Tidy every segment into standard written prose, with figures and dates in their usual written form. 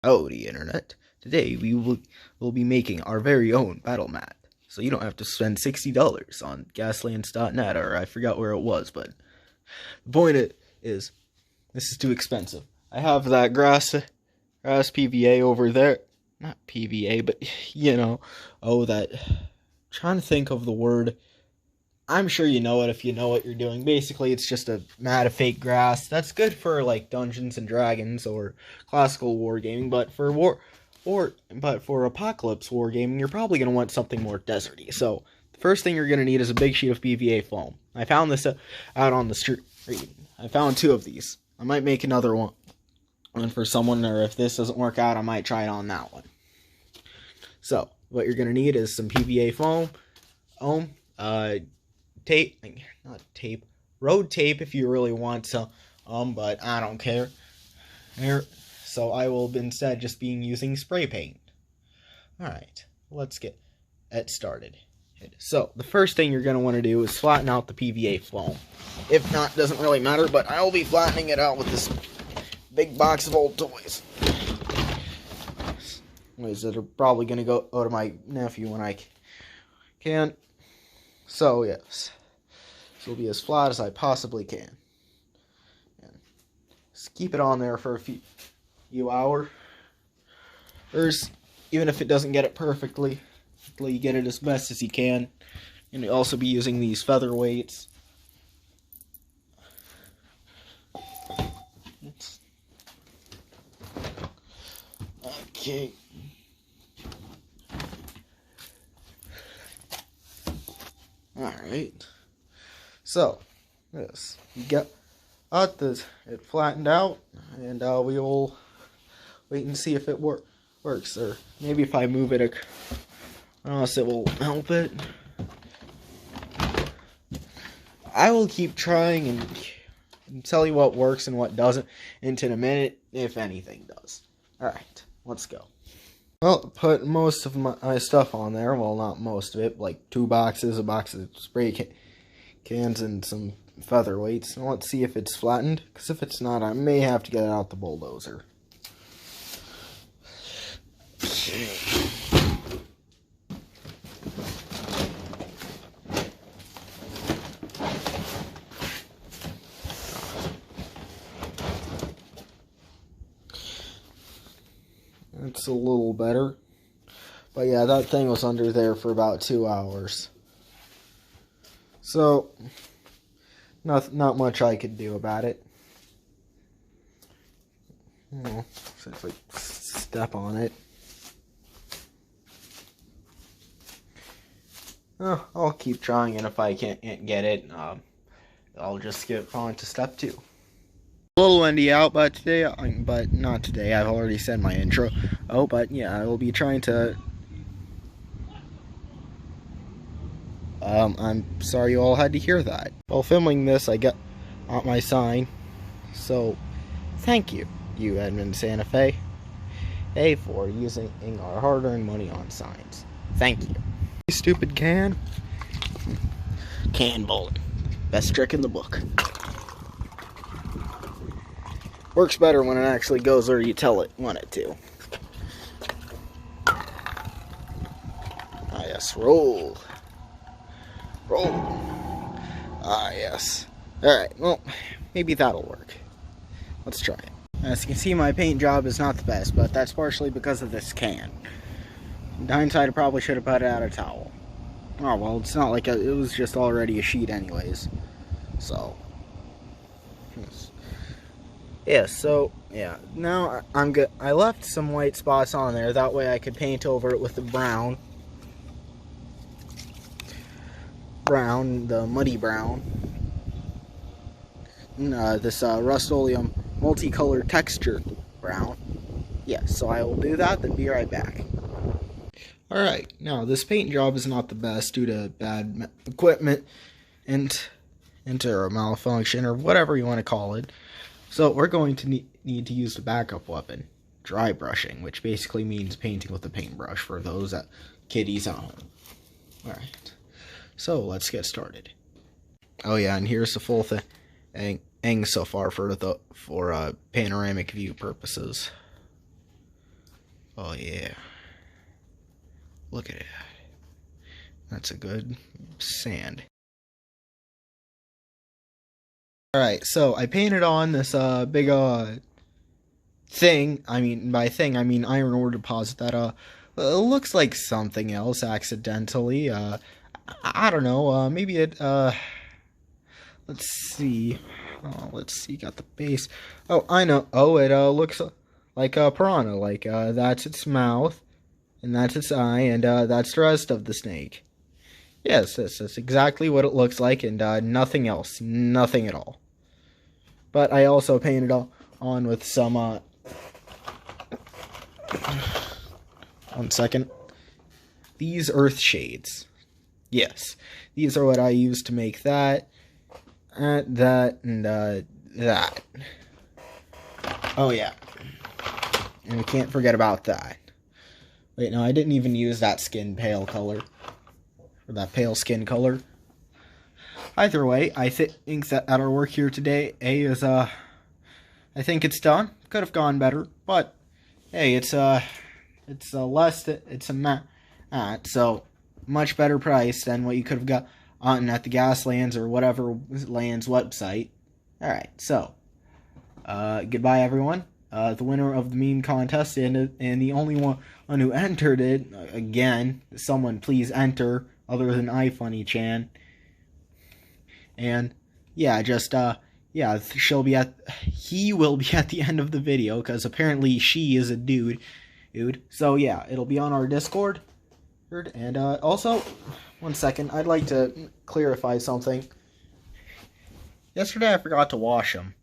Howdy, Internet. Today will be making our very own battle mat, so you don't have to spend $60 on Gaslands.net, or I forgot where it was, but the point is, this is too expensive. I have that grass PVA over there. Not PVA, but, trying to think of the word. I'm sure you know it if you know what you're doing. Basically, it's just a mat of fake grass. That's good for, like, Dungeons and Dragons or classical wargaming, but for apocalypse wargaming, you're probably going to want something more deserty. So, the first thing you're going to need is a big sheet of PVA foam. I found this out on the street. I found 2 of these. I might make another one for someone, or if this doesn't work out, I might try it on that one. So, what you're going to need is some PVA foam, road tape if you really want to, but I don't care. So I will instead just be using spray paint. Alright, let's get it started. So, the first thing you're going to want to do is flatten out the PVA foam. If not, doesn't really matter, but I'll be flattening it out with this big box of old toys. Toys that are probably going to go to my nephew when I can. So, yes. This will be as flat as I possibly can. And just keep it on there for a few hours. Even if it doesn't get it perfectly, you get it as best as you can. And you'll also be using these feather weights. Okay. Alright. So, yes. You get it flattened out, and we will wait and see if it works. Or maybe if I move it across, it will help it. I will keep trying and tell you what works and what doesn't in a minute, if anything does. Alright, let's go. Well, put most of my stuff on there. Well, not most of it, like 2 boxes, a box of spray cans, and some feather weights. And let's see if it's flattened, because if it's not, I may have to get it out the bulldozer. It's a little better. But yeah, that thing was under there for about 2 hours. So, not much I could do about it. If I step on it. I'll keep trying, and if I can't get it, I'll just skip on to step 2. A little windy out, but not today. I've already said my intro. But yeah, I will be trying to. I'm sorry you all had to hear that. While filming this, I got out my sign. So, thank you, Edmund Santa Fe, for using our hard-earned money on signs. Thank you. You stupid can bowling. Best trick in the book. Works better when it actually goes where you tell it want it to. Ah, yes, roll. Ah, yes. Alright, well, maybe that'll work. Let's try it. As you can see, my paint job is not the best, but that's partially because of this can. In hindsight, I probably should have put it out a towel. Oh, well, it's not like it was just already a sheet anyways. So, yeah, so, yeah, now I'm good. I left some white spots on there, that way I could paint over it with the brown, the muddy brown, and, this Rust-Oleum multicolored texture brown. Yeah, so I will do that, then be right back. Alright, now this paint job is not the best due to bad equipment and a malfunction, or whatever you want to call it. So we're going to need to use the backup weapon, dry brushing, which basically means painting with a paintbrush for those kiddies at home. Alright, so let's get started. Oh yeah, and here's the full thing so far for panoramic view purposes. Oh yeah. Look at it. That's a good sand. Alright, so I painted on this big thing. I mean, by thing I mean iron ore deposit that looks like something else accidentally. I don't know, maybe it let's see. Oh, let's see, got the base. Oh, I know. Oh, it looks like a piranha. Like that's its mouth, and that's its eye, and that's the rest of the snake. Yes, that's exactly what it looks like, and nothing else. Nothing at all. But I also painted on with some, 1 second. These earth shades. Yes, these are what I used to make that, that, and that. Oh yeah, and we can't forget about that. Wait, no, I didn't even use that pale color. Or that pale skin color. Either way, I think that our work here today, is, I think it's done. Could have gone better, but, hey, it's a matte, so, much better price than what you could have gotten at the Gaslands or whatever land's website. Alright, so, goodbye everyone. The winner of the meme contest and the only one who entered it, again, someone please enter, other than Ifunny Chan. And yeah, just yeah, he will be at the end of the video, because apparently she is a dude. So yeah, it'll be on our Discord. And also, 1 second, I'd like to clarify something. Yesterday I forgot to wash him.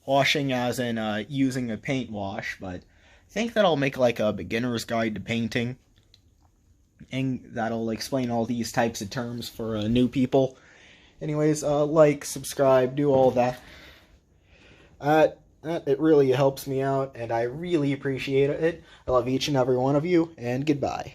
Washing as in using a paint wash, but I think that'll make like a beginner's guide to painting. And that'll explain all these types of terms for new people. Anyways, like, subscribe, do all that. It really helps me out, and I really appreciate it. I love each and every one of you, and goodbye.